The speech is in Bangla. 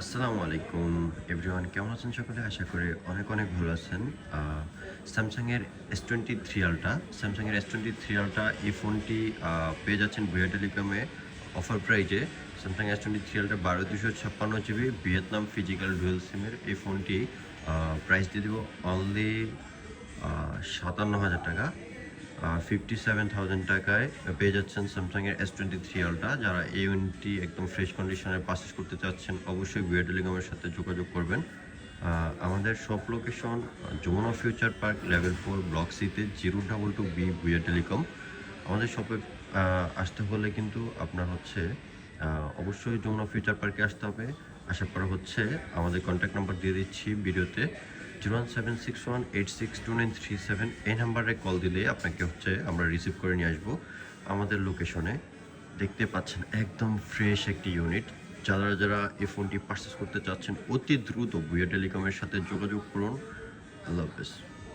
আসসালামু আলাইকুম এভরিওয়ান, কেমন আছেন সকলে? আশা করি অনেক অনেক ভালো আছেন। স্যামসাংয়ের S23 আলট্রা, স্যামসাংয়ের S23 আলট্রা এই ফোনটি পেয়ে যাচ্ছেন ভুয়া টেলিকমে অফার প্রাইজে। Samsung S23 ultra ১২/২৫৬ GB Vietnam physical dual সিমের এই ফোনটি প্রাইস দিয়ে দিব অনলি ৫৭,০০০ টাকা। 57,000 টাকায় পেয়ে যাচ্ছেন স্যামসাংয়ের S23 আলট্রা। যারা এই ইউনিটটি একদম ফ্রেশ কন্ডিশনে পারচেস করতে চাচ্ছেন অবশ্যই ভিয়া টেলিকমের সাথে যোগাযোগ করবেন। আমাদের shop location Jamuna Future Park level 4 block সিতে 022B ভিয়া টেলিকম। আমাদের শপে আসতে হলে কিন্তু আপনার হচ্ছে অবশ্যই যমুনা ফিউচার পার্কে আসতে হবে। আসার পর হচ্ছে আমাদের কন্ট্যাক্ট নাম্বার দিয়ে দিচ্ছি ভিডিওতে, 01761862937। এই নাম্বারে কল দিলে আপনাকে হচ্ছে আমরা রিসিভ করে নিয়ে আসবো আমাদের লোকেশনে। দেখতে পাচ্ছেন একদম ফ্রেশ একটি ইউনিট। যারা যারা এই ফোনটি পারচেস করতে চাচ্ছেন অতি দ্রুত ভুয়া টেলিকমের সাথে যোগাযোগ করুন। আল্লাহ হাফেজ।